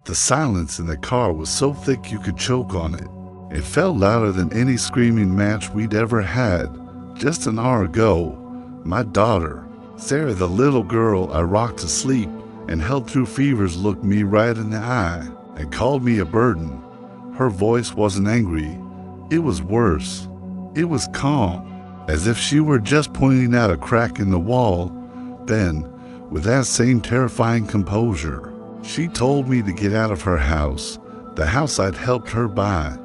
The silence in the car was so thick you could choke on it. It felt louder than any screaming match we'd ever had. Just an hour ago, my daughter, Sarah, the little girl I rocked to sleep and held through fevers, looked me right in the eye and called me a burden. Her voice wasn't angry. It was worse. It was calm, as if she were just pointing out a crack in the wall. Then, with that same terrifying composure, she told me to get out of her house, the house I'd helped her buy,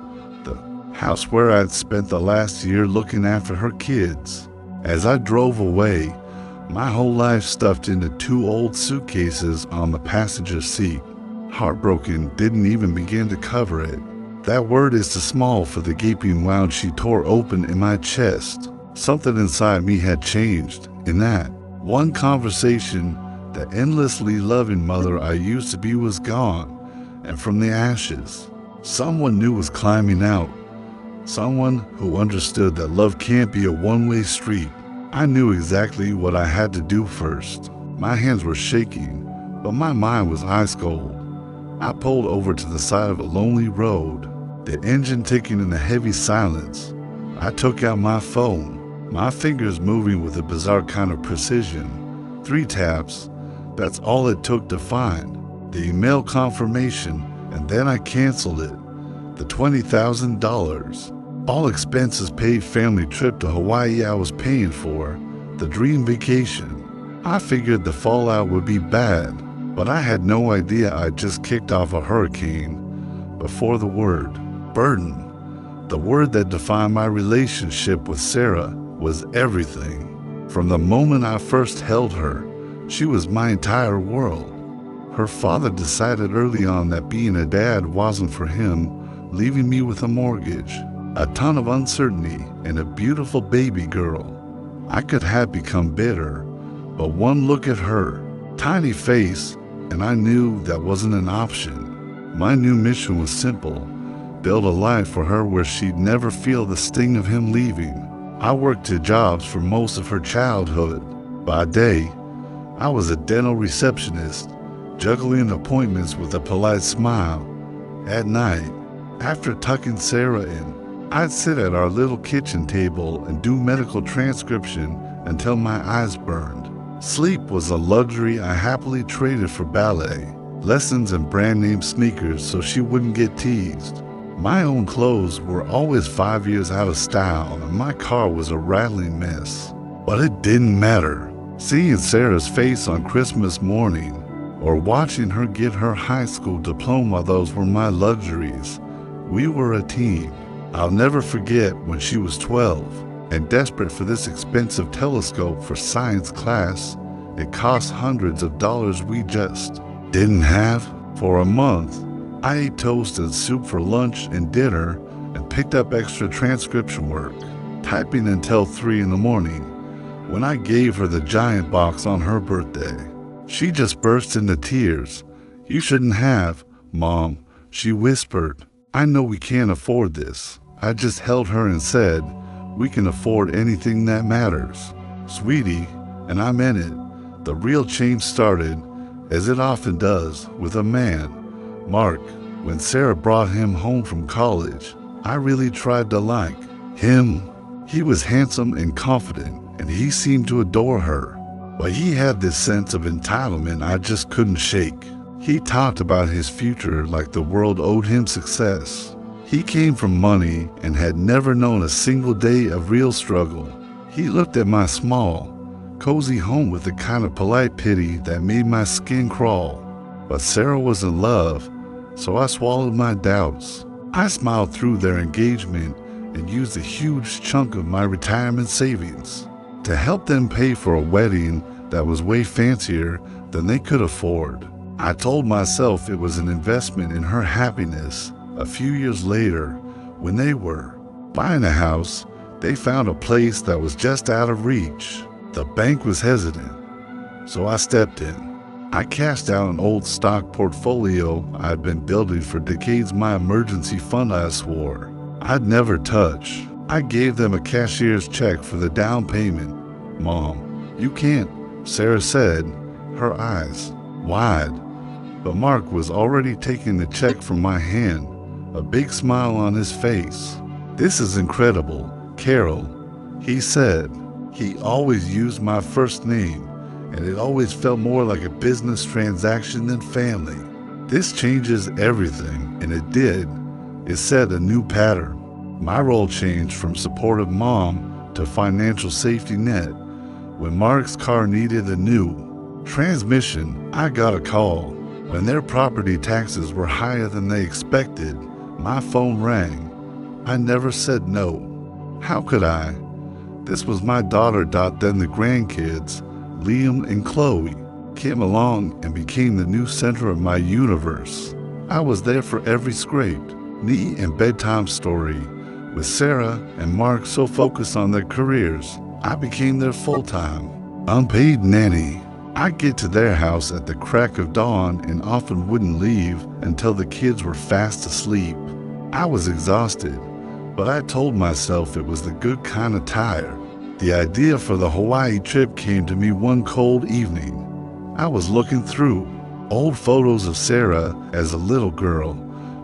the house where I'd spent the last year looking after her kids. As I drove away, my whole life stuffed into 2 old suitcases on the passenger seat. Heartbroken didn't even begin to cover it. That word is too small for the gaping wound she tore open in my chest. Something inside me had changed. In that one conversation, the endlessly loving mother I used to be was gone, and from the ashes, someone new was climbing out. Someone who understood that love can't be a one-way street. I knew exactly what I had to do first. My hands were shaking, but my mind was ice cold. I pulled over to the side of a lonely road, the engine ticking in the heavy silence. I took out my phone, my fingers moving with a bizarre kind of precision. 3 taps, that's all it took to find the email confirmation, and then I canceled it. The $20,000, all expenses paid family trip to Hawaii I was paying for, the dream vacation. I figured the fallout would be bad, but I had no idea I'd just kicked off a hurricane before the word burden. The word that defined my relationship with Sarah was everything. From the moment I first held her, she was my entire world. Her father decided early on that being a dad wasn't for him, leaving me with a mortgage, a ton of uncertainty, and a beautiful baby girl. I could have become bitter, but one look at her, tiny face, and I knew that wasn't an option. My new mission was simple: build a life for her where she'd never feel the sting of him leaving. I worked 2 jobs for most of her childhood. By day, I was a dental receptionist, juggling appointments with a polite smile. At night, after tucking Sarah in, I'd sit at our little kitchen table and do medical transcription until my eyes burned. Sleep was a luxury I happily traded for ballet, lessons, and brand-name sneakers so she wouldn't get teased. My own clothes were always 5 years out of style, and my car was a rattling mess. But it didn't matter. Seeing Sarah's face on Christmas morning, or watching her get her high school diploma, those were my luxuries. We were a team. I'll never forget when she was 12 and desperate for this expensive telescope for science class. It cost hundreds of dollars we just didn't have. For a month, I ate toast and soup for lunch and dinner and picked up extra transcription work, typing until 3 in the morning. When I gave her the giant box on her birthday, she just burst into tears. "You shouldn't have, Mom," she whispered. "I know we can't afford this." I just held her and said, "We can afford anything that matters, sweetie," and I meant it. The real change started, as it often does, with a man, Mark. When Sarah brought him home from college, I really tried to like him. He was handsome and confident, and he seemed to adore her. But he had this sense of entitlement I just couldn't shake. He talked about his future like the world owed him success. He came from money and had never known a single day of real struggle. He looked at my small, cozy home with a kind of polite pity that made my skin crawl. But Sarah was in love, so I swallowed my doubts. I smiled through their engagement and used a huge chunk of my retirement savings to help them pay for a wedding that was way fancier than they could afford. I told myself it was an investment in her happiness. A few years later, when they were buying a house, they found a place that was just out of reach. The bank was hesitant, so I stepped in. I cashed out an old stock portfolio I'd been building for decades, my emergency fund I swore I'd never touch. I gave them a cashier's check for the down payment. "Mom, you can't," Sarah said, her eyes wide. but Mark was already taking the check from my hand, a big smile on his face. "This is incredible, Carol," he said. He always used my first name, and it always felt more like a business transaction than family. "This changes everything," and it did. It set a new pattern. My role changed from supportive mom to financial safety net. When Mark's car needed a new transmission, I got a call. When their property taxes were higher than they expected, my phone rang. I never said no. How could I? This was my daughter. Then the grandkids, Liam and Chloe, came along and became the new center of my universe. I was there for every scraped knee and bedtime story. With Sarah and Mark so focused on their careers, I became their full-time, unpaid nanny. I'd get to their house at the crack of dawn and often wouldn't leave until the kids were fast asleep. I was exhausted, but I told myself it was the good kind of tired. The idea for the Hawaii trip came to me one cold evening. I was looking through old photos of Sarah as a little girl,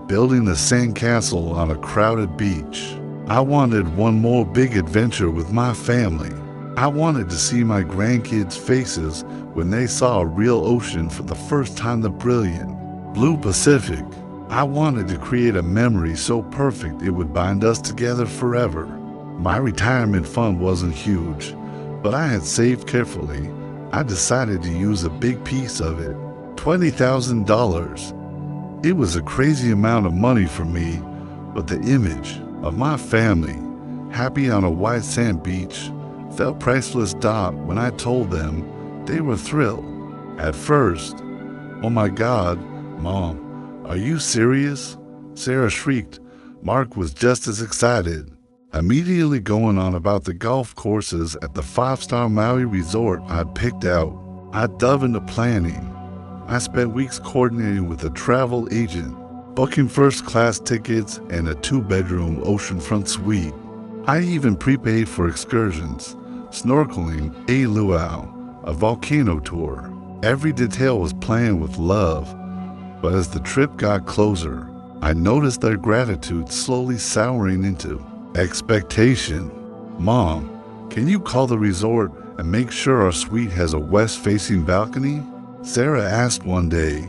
building a sandcastle on a crowded beach. I wanted one more big adventure with my family. I wanted to see my grandkids' faces when they saw a real ocean for the first time, the brilliant blue Pacific. I wanted to create a memory so perfect it would bind us together forever. My retirement fund wasn't huge, but I had saved carefully. I decided to use a big piece of it, $20,000. It was a crazy amount of money for me, but the image of my family, happy on a white sand beach, felt priceless. When I told them, they were thrilled. At first, "Oh my God, Mom, are you serious?" Sarah shrieked. Mark was just as excited, immediately going on about the golf courses at the 5-star Maui resort I'd picked out. I dove into planning. I spent weeks coordinating with a travel agent, booking first-class tickets and a 2-bedroom oceanfront suite. I even prepaid for excursions, snorkeling, a luau, a volcano tour. Every detail was planned with love, but as the trip got closer, I noticed their gratitude slowly souring into expectation. "Mom, can you call the resort and make sure our suite has a west-facing balcony?" Sarah asked one day.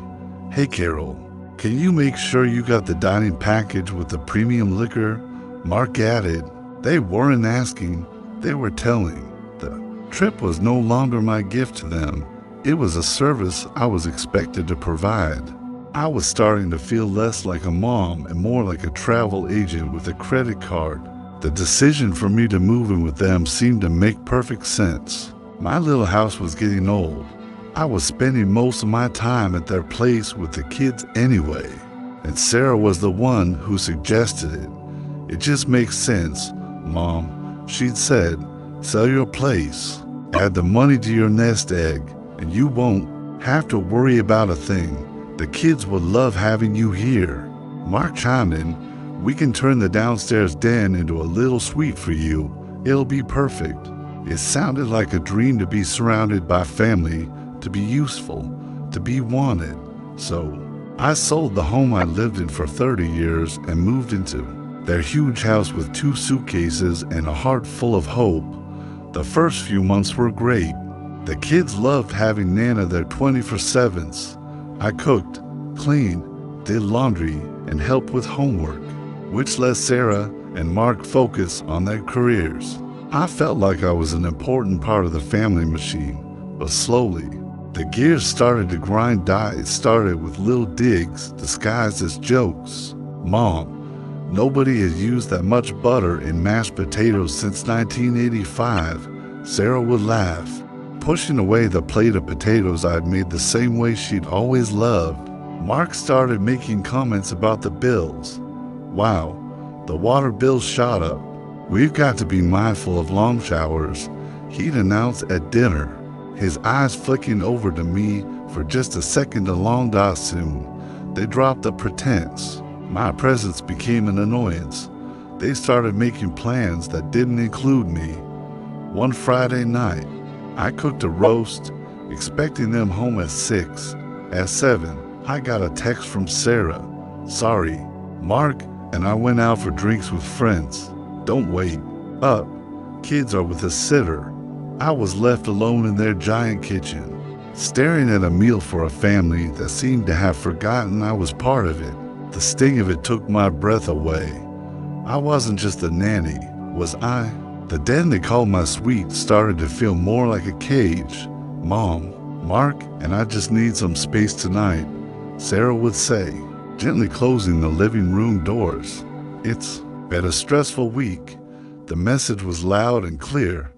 "Hey Carol, can you make sure you got the dining package with the premium liquor?" Mark added. They weren't asking, they were telling. The trip was no longer my gift to them. It was a service I was expected to provide. I was starting to feel less like a mom and more like a travel agent with a credit card. The decision for me to move in with them seemed to make perfect sense. My little house was getting old. I was spending most of my time at their place with the kids anyway, and Sarah was the one who suggested it. "It just makes sense, Mom," she'd said. "Sell your place, add the money to your nest egg, and you won't have to worry about a thing. The kids will love having you here." Mark chimed in. "We can turn the downstairs den into a little suite for you. It'll be perfect." It sounded like a dream to be surrounded by family, to be useful, to be wanted. So I sold the home I lived in for 30 years and moved into their huge house with 2 suitcases and a heart full of hope. The first few months were great. The kids loved having Nana there 24/7. I cooked, cleaned, did laundry, and helped with homework, which let Sarah and Mark focus on their careers. I felt like I was an important part of the family machine, but slowly, the gears started to grind. It started with little digs disguised as jokes. "Mom, nobody has used that much butter in mashed potatoes since 1985. Sarah would laugh, pushing away the plate of potatoes I'd made the same way she'd always loved. Mark started making comments about the bills. "Wow, the water bill shot up. We've got to be mindful of long showers," he'd announce at dinner, his eyes flicking over to me for just a second. Along. Soon, they dropped the pretense. My presence became an annoyance. They started making plans that didn't include me. One Friday night, I cooked a roast, expecting them home at 6. At 7, I got a text from Sarah. Sorry, Mark and I went out for drinks with friends. Don't wait up. Kids are with a sitter. I was left alone in their giant kitchen, staring at a meal for a family that seemed to have forgotten I was part of it. The sting of it took my breath away. I wasn't just a nanny, was I? The den they called my suite started to feel more like a cage. Mom, Mark and I just need some space tonight, Sarah would say, gently closing the living room doors. It's been a stressful week. The message was loud and clear.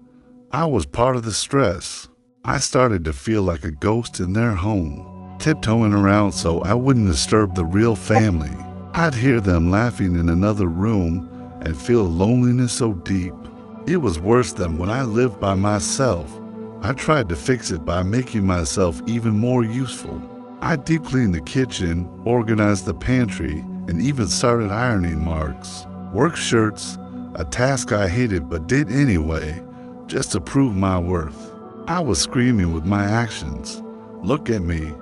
I was part of the stress. I started to feel like a ghost in their home, tiptoeing around so I wouldn't disturb the real family. I'd hear them laughing in another room and feel loneliness so deep. It was worse than when I lived by myself. I tried to fix it by making myself even more useful. I deep cleaned the kitchen, organized the pantry, and even started ironing Mark's work shirts, a task I hated but did anyway, just to prove my worth. I was screaming with my actions. Look at me.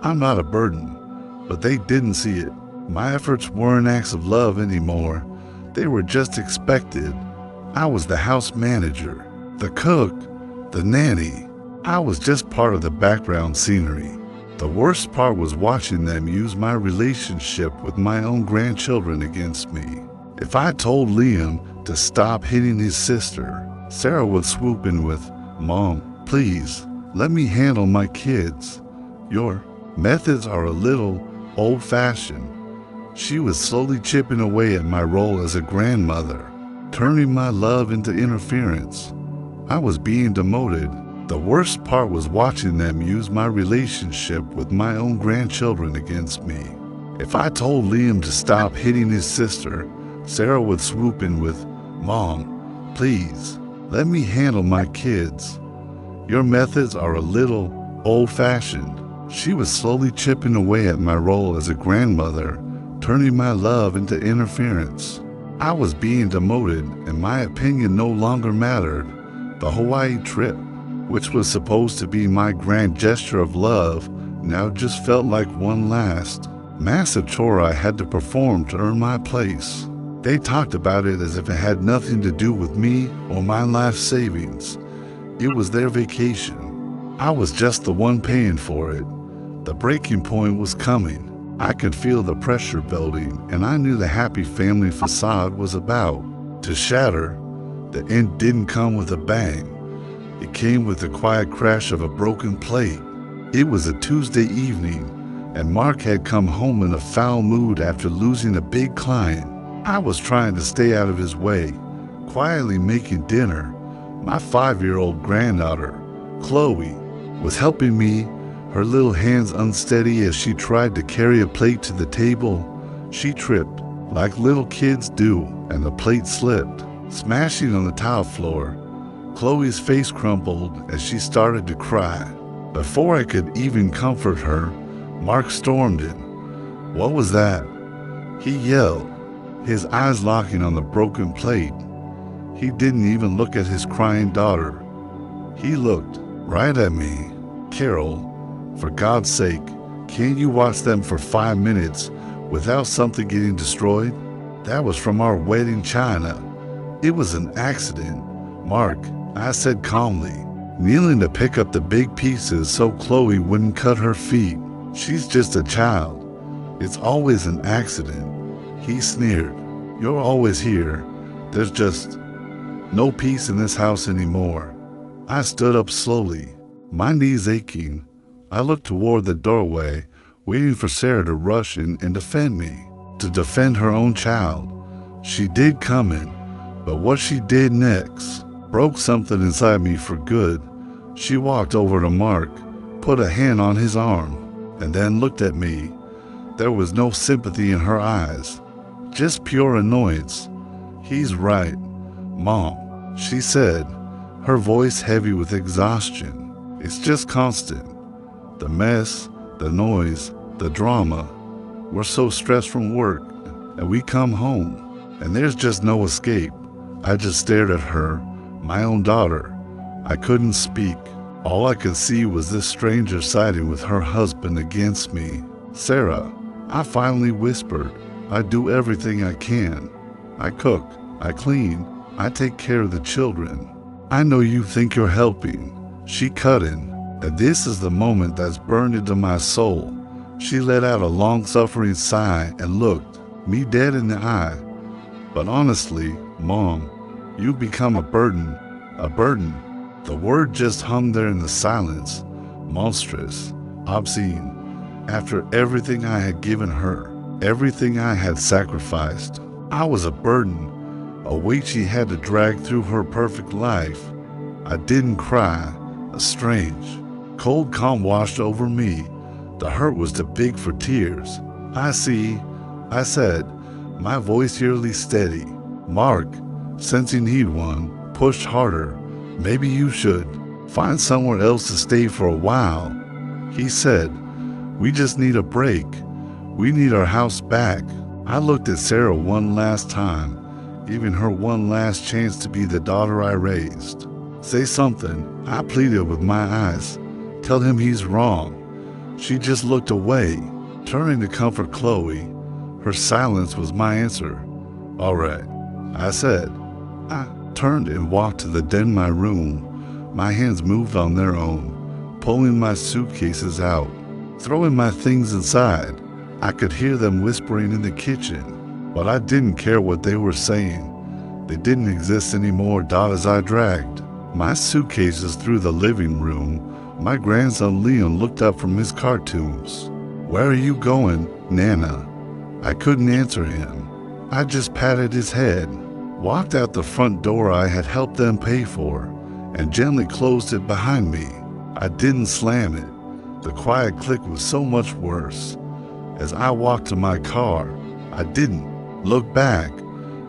I'm not a burden. But they didn't see it. My efforts weren't acts of love anymore. They were just expected. I was the house manager, the cook, the nanny. I was just part of the background scenery. The worst part was watching them use my relationship with my own grandchildren against me. If I told Liam to stop hitting his sister, Sarah would swoop in with, Mom, please, let me handle my kids. Your methods are a little old-fashioned. She was slowly chipping away at my role as a grandmother, turning my love into interference. I was being demoted. The worst part was watching them use my relationship with my own grandchildren against me. If I told Liam to stop hitting his sister, Sarah would swoop in with, Mom, please, let me handle my kids. Your methods are a little old-fashioned. She was slowly chipping away at my role as a grandmother, turning my love into interference. I was being demoted, and my opinion no longer mattered. The Hawaii trip, which was supposed to be my grand gesture of love, now just felt like one last massive chore I had to perform to earn my place. They talked about it as if it had nothing to do with me or my life savings. It was their vacation. I was just the one paying for it. The breaking point was coming. I could feel the pressure building, and I knew the happy family facade was about to shatter. The end didn't come with a bang. It came with the quiet crash of a broken plate. It was a Tuesday evening, and Mark had come home in a foul mood after losing a big client. I was trying to stay out of his way, quietly making dinner. My 5-year-old granddaughter, Chloe, was helping me, her little hands unsteady as she tried to carry a plate to the table. She tripped, like little kids do, and the plate slipped, smashing on the tile floor. Chloe's face crumpled as she started to cry. Before I could even comfort her, Mark stormed in. What was that? He yelled, his eyes locking on the broken plate. He didn't even look at his crying daughter. He looked right at me. Carol, for God's sake, can't you watch them for 5 minutes without something getting destroyed? That was from our wedding china. It was an accident, Mark, I said calmly, kneeling to pick up the big pieces so Chloe wouldn't cut her feet. She's just a child. It's always an accident. He sneered. You're always here. There's just no peace in this house anymore. I stood up slowly, my knees aching. I looked toward the doorway, waiting for Sarah to rush in and defend me, to defend her own child. She did come in, but what she did next broke something inside me for good. She walked over to Mark, put a hand on his arm, and then looked at me. There was no sympathy in her eyes, just pure annoyance. He's right, Mom, she said, her voice heavy with exhaustion. It's just constant. The mess, the noise, the drama. We're so stressed from work, and we come home, and there's just no escape. I just stared at her, my own daughter. I couldn't speak. All I could see was this stranger siding with her husband against me. Sarah, I finally whispered. I do everything I can. I cook, I clean, I take care of the children. I know you think you're helping. She cut in, and this is the moment that's burned into my soul. She let out a long-suffering sigh and looked me dead in the eye. But honestly, Mom, you've become a burden. A burden. The word just hung there in the silence. Monstrous. Obscene. After everything I had given her, everything I had sacrificed, I was a burden. A weight she had to drag through her perfect life. I didn't cry. A strange, cold calm washed over me. The hurt was too big for tears. I see, I said, my voice eerily steady. Mark, sensing he'd won, pushed harder. Maybe you should find somewhere else to stay for a while. He said, we just need a break. We need our house back. I looked at Sarah one last time, giving her one last chance to be the daughter I raised. Say something, I pleaded with my eyes. Tell him he's wrong. She just looked away, turning to comfort Chloe. Her silence was my answer. All right, I said. I turned and walked to the den of my room. My hands moved on their own, pulling my suitcases out, throwing my things inside. I could hear them whispering in the kitchen, but I didn't care what they were saying. They didn't exist anymore. As I dragged my suitcases through the living room, my grandson Leon looked up from his cartoons. Where are you going, Nana? I couldn't answer him. I just patted his head, walked out the front door I had helped them pay for, and gently closed it behind me. I didn't slam it. The quiet click was so much worse. As I walked to my car, I didn't look back.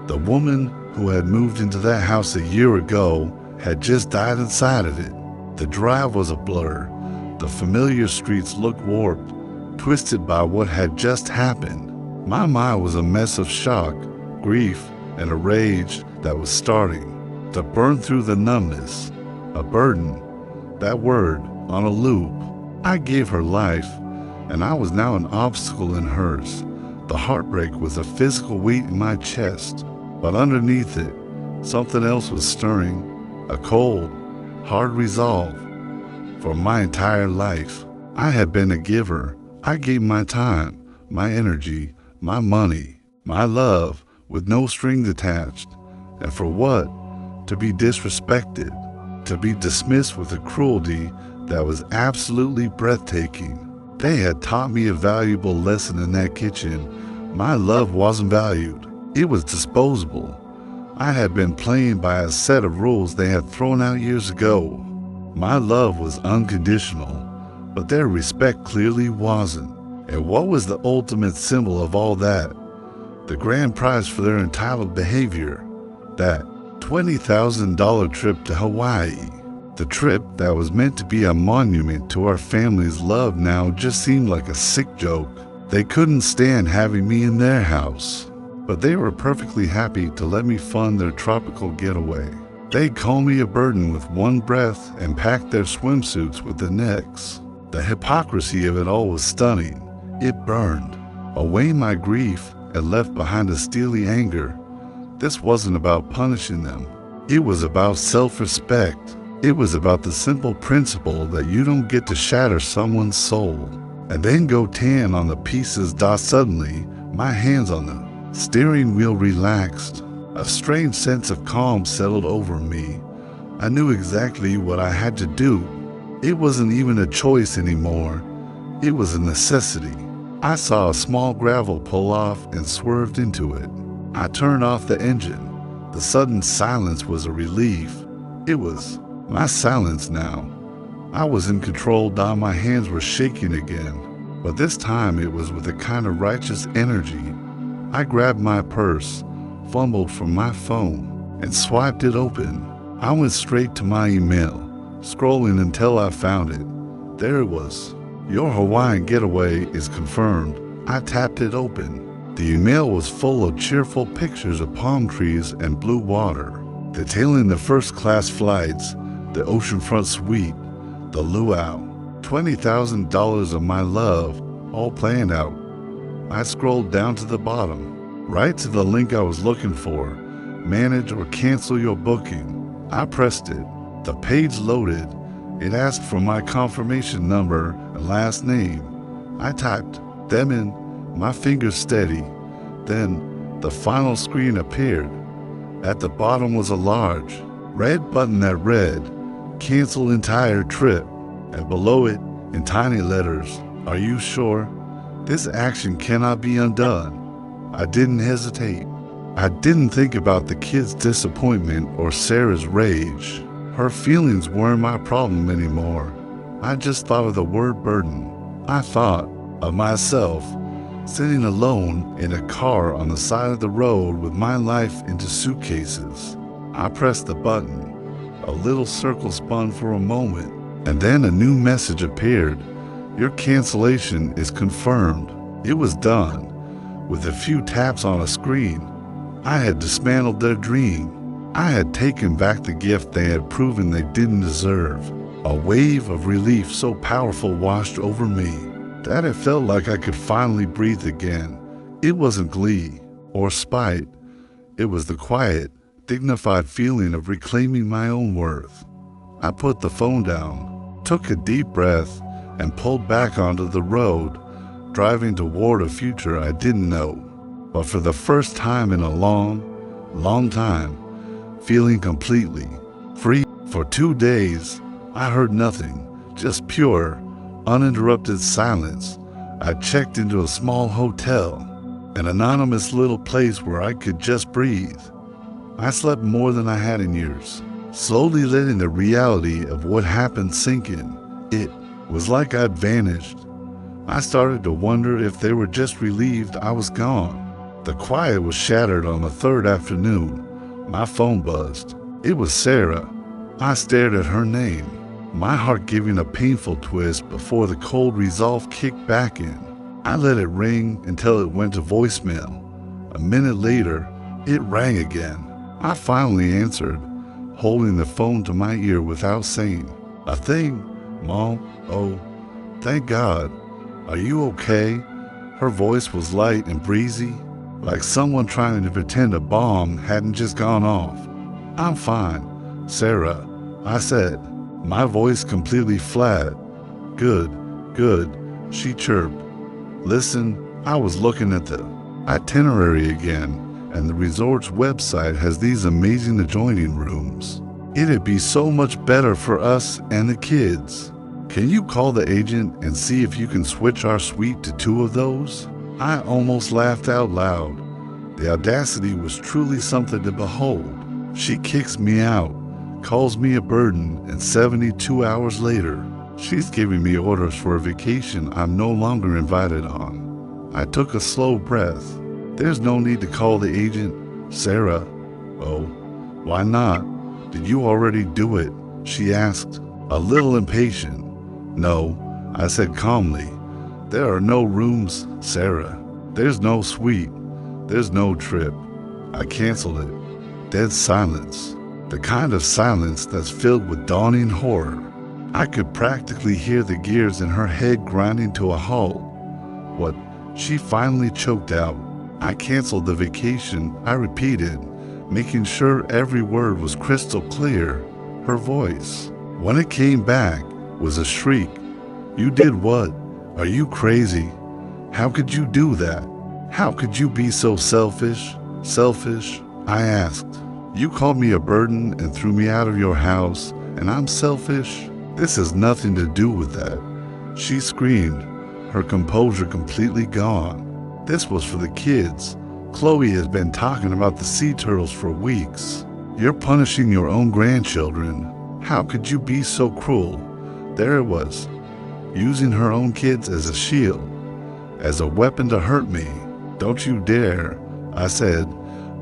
The woman who had moved into that house a year ago had just died inside of it. The drive was a blur. The familiar streets looked warped, twisted by what had just happened. My mind was a mess of shock, grief, and a rage that was starting to burn through the numbness. A burden. That word, on a loop. I gave her life, and I was now an obstacle in hers. The heartbreak was a physical weight in my chest, but underneath it, something else was stirring. A cold, hard resolve. For my entire life, I had been a giver. I gave my time, my energy, my money, my love, with no strings attached. And for what? To be disrespected, to be dismissed with a cruelty that was absolutely breathtaking. They had taught me a valuable lesson in that kitchen. My love wasn't valued. It was disposable. I had been playing by a set of rules they had thrown out years ago. My love was unconditional, but their respect clearly wasn't. And what was the ultimate symbol of all that? The grand prize for their entitled behavior. That $20,000 trip to Hawaii. The trip that was meant to be a monument to our family's love now just seemed like a sick joke. They couldn't stand having me in their house, but they were perfectly happy to let me fund their tropical getaway. They'd call me a burden with one breath and pack their swimsuits with the next. The hypocrisy of it all was stunning. It burned away my grief and left behind a steely anger. This wasn't about punishing them. It was about self-respect. It was about the simple principle that you don't get to shatter someone's soul and then go tan on the pieces. Suddenly, my hands on the steering wheel relaxed. A strange sense of calm settled over me. I knew exactly what I had to do. It wasn't even a choice anymore. It was a necessity. I saw a small gravel pull off and swerved into it. I turned off the engine. The sudden silence was a relief. It was my silence now. I was in control. My hands were shaking again, but this time it was with a kind of righteous energy. I grabbed my purse, fumbled for my phone, and swiped it open. I went straight to my email, scrolling until I found it. There it was. Your Hawaiian getaway is confirmed. I tapped it open. The email was full of cheerful pictures of palm trees and blue water, detailing the first-class flights, the oceanfront suite, the luau, $20,000 of my love, all planned out. I scrolled down to the bottom, right to the link I was looking for, manage or cancel your booking. I pressed it. The page loaded. It asked for my confirmation number and last name. I typed them in, my fingers steady. Then the final screen appeared. At the bottom was a large red button that read, "Cancel entire trip," and below it, in tiny letters, "Are you sure? This action cannot be undone." I didn't hesitate. I didn't think about the kids' disappointment or Sarah's rage. Her feelings weren't my problem anymore. I just thought of the word burden. I thought of myself sitting alone in a car on the side of the road with my life into suitcases. I pressed the button. A little circle spun for a moment, and then a new message appeared. "Your cancellation is confirmed." It was done. With a few taps on a screen, I had dismantled their dream. I had taken back the gift they had proven they didn't deserve. A wave of relief so powerful washed over me that it felt like I could finally breathe again. It wasn't glee or spite. It was the quiet, dignified feeling of reclaiming my own worth. I put the phone down, took a deep breath, and pulled back onto the road, driving toward a future I didn't know. But for the first time in a long, long time, feeling completely free. For 2 days, I heard nothing, just pure, uninterrupted silence. I checked into a small hotel, an anonymous little place where I could just breathe. I slept more than I had in years, slowly letting the reality of what happened sink in. It was like I'd vanished. I started to wonder if they were just relieved I was gone. The quiet was shattered on the third afternoon. My phone buzzed. It was Sarah. I stared at her name, my heart giving a painful twist before the cold resolve kicked back in. I let it ring until it went to voicemail. A minute later, it rang again. I finally answered, holding the phone to my ear without saying a thing. "Mom, oh, thank God. Are you okay?" Her voice was light and breezy, like someone trying to pretend a bomb hadn't just gone off. "I'm fine, Sarah," I said, my voice completely flat. Good," she chirped. "Listen, I was looking at the itinerary again, and the resort's website has these amazing adjoining rooms. It'd be so much better for us and the kids. Can you call the agent and see if you can switch our suite to 2 of those?" I almost laughed out loud. The audacity was truly something to behold. She kicks me out, calls me a burden, and 72 hours later, she's giving me orders for a vacation I'm no longer invited on. I took a slow breath. There's no need to call the agent, Sarah. "Oh, why not? Did you already do it?" she asked, a little impatient. "No," I said calmly. "There are no rooms, Sarah. There's no suite. There's no trip. I canceled it." Dead silence. The kind of silence that's filled with dawning horror. I could practically hear the gears in her head grinding to a halt. What? She finally choked out. "I canceled the vacation," I repeated, making sure every word was crystal clear. Her voice, when it came back, was a shriek. "You did what? Are you crazy? How could you do that? How could you be so selfish?" "Selfish?" I asked. "You called me a burden and threw me out of your house, and I'm selfish? This has nothing to do with that." She screamed, her composure completely gone. "This was for the kids. Chloe has been talking about the sea turtles for weeks. You're punishing your own grandchildren. How could you be so cruel?" There it was, using her own kids as a shield, as a weapon to hurt me. "Don't you dare," I said,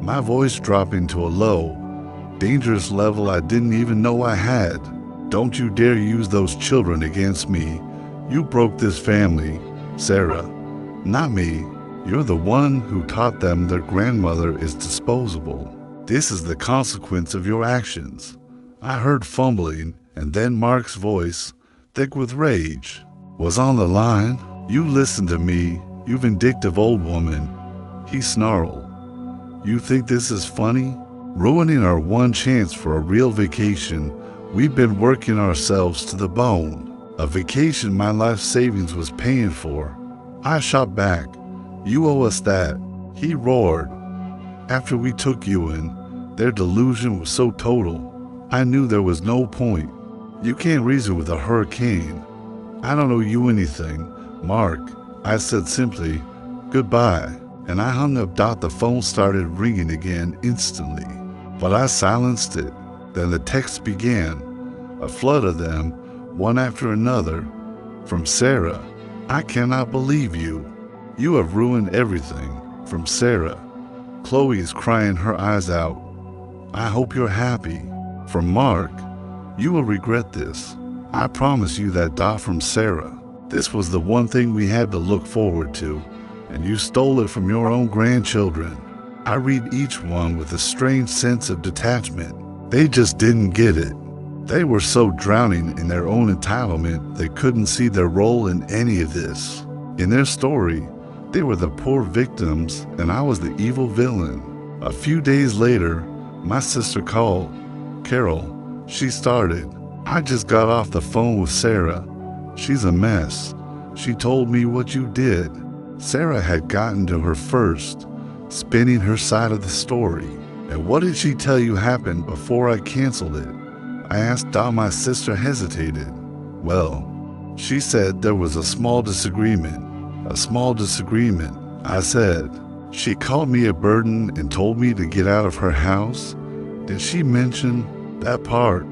my voice dropping to a low, dangerous level I didn't even know I had. "Don't you dare use those children against me. You broke this family, Sarah, not me. You're the one who taught them their grandmother is disposable. This is the consequence of your actions." I heard fumbling, and then Mark's voice, thick with rage, was on the line. You listen to me, you vindictive old woman, he snarled. You think this is funny? Ruining our one chance for a real vacation. We've been working ourselves to the bone. A vacation my life savings was paying for. I shot back. You owe us that. He roared. After we took you in, their delusion was so total. I knew there was no point. You can't reason with a hurricane. I don't owe you anything, Mark. I said simply, goodbye, and I hung up. The phone started ringing again instantly, but I silenced it. Then the texts began, a flood of them, one after another, from Sarah. I cannot believe you. You have ruined everything. From Sarah. Chloe is crying her eyes out. I hope you're happy. From Mark. You will regret this. I promise you that. From Sarah. This was the one thing we had to look forward to, and you stole it from your own grandchildren. I read each one with a strange sense of detachment. They just didn't get it. They were so drowning in their own entitlement they couldn't see their role in any of this. In their story, they were the poor victims and I was the evil villain. A few days later, my sister called. Carol, she started. I just got off the phone with Sarah. She's a mess. She told me what you did. Sarah had gotten to her first, spinning her side of the story. And what did she tell you happened before I canceled it? I asked. My sister hesitated. Well, she said there was a small disagreement. A small disagreement, I said. She called me a burden and told me to get out of her house. Did she mention that part?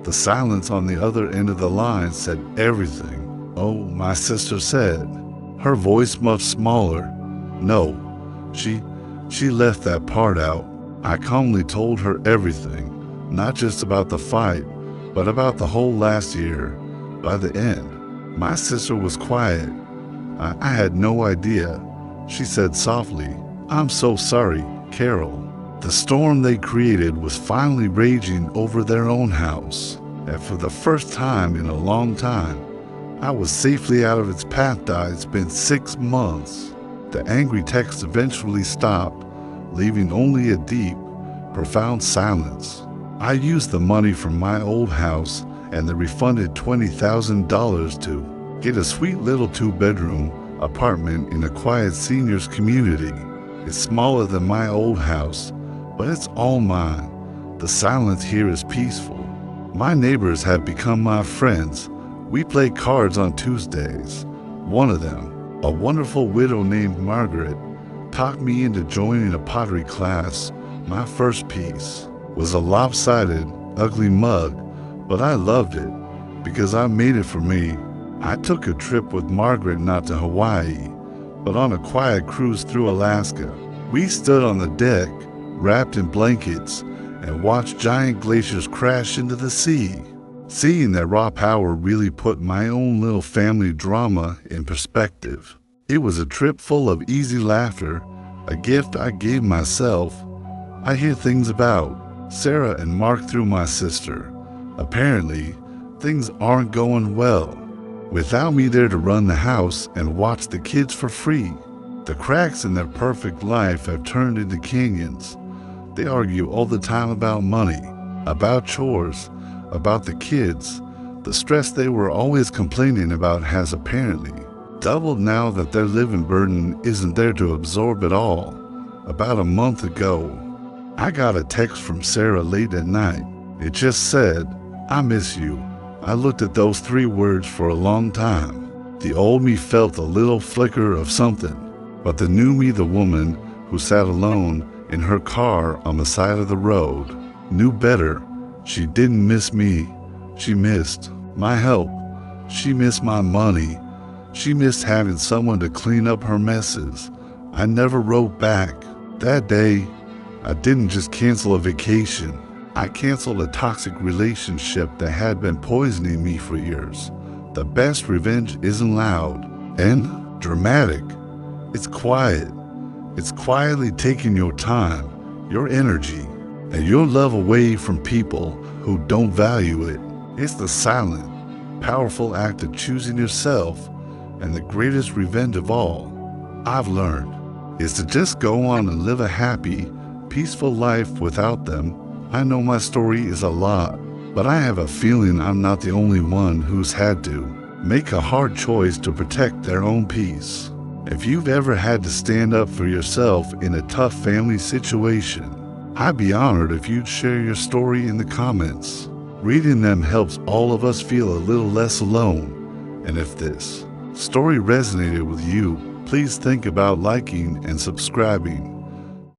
The silence on the other end of the line said everything. Oh, my sister said, her voice much smaller. No, she left that part out. I calmly told her everything, not just about the fight, but about the whole last year. By the end, my sister was quiet. I had no idea. She said softly, I'm so sorry, Carol. The storm they created was finally raging over their own house, and for the first time in a long time, I was safely out of its path. It's been 6 months. The angry text eventually stopped, leaving only a deep, profound silence. I used the money from my old house and the refunded $20,000 to get a sweet little 2-bedroom apartment in a quiet seniors community. It's smaller than my old house, but it's all mine. The silence here is peaceful. My neighbors have become my friends. We play cards on Tuesdays. One of them, a wonderful widow named Margaret, talked me into joining a pottery class. My first piece was a lopsided, ugly mug, but I loved it because I made it for me. I took a trip with Margaret, not to Hawaii, but on a quiet cruise through Alaska. We stood on the deck, wrapped in blankets, and watched giant glaciers crash into the sea. Seeing that raw power really put my own little family drama in perspective. It was a trip full of easy laughter, a gift I gave myself. I hear things about Sarah and Mark through my sister. Apparently, things aren't going well. Without me there to run the house and watch the kids for free, the cracks in their perfect life have turned into canyons. They argue all the time about money, about chores, about the kids. The stress they were always complaining about has apparently doubled now that their living burden isn't there to absorb it all. About a month ago, I got a text from Sarah late at night. It just said, I miss you. I looked at those 3 words for a long time. The old me felt a little flicker of something, but the new me, the woman who sat alone in her car on the side of the road, knew better. She didn't miss me. She missed my help. She missed my money. She missed having someone to clean up her messes. I never wrote back. That day, I didn't just cancel a vacation. I canceled a toxic relationship that had been poisoning me for years. The best revenge isn't loud and dramatic. It's quiet. It's quietly taking your time, your energy, and your love away from people who don't value it. It's the silent, powerful act of choosing yourself And the greatest revenge of all, I've learned, is to just go on and live a happy, peaceful life without them. I know my story is a lot, but I have a feeling I'm not the only one who's had to make a hard choice to protect their own peace. If you've ever had to stand up for yourself in a tough family situation, I'd be honored if you'd share your story in the comments. Reading them helps all of us feel a little less alone. And if this story resonated with you, please think about liking and subscribing.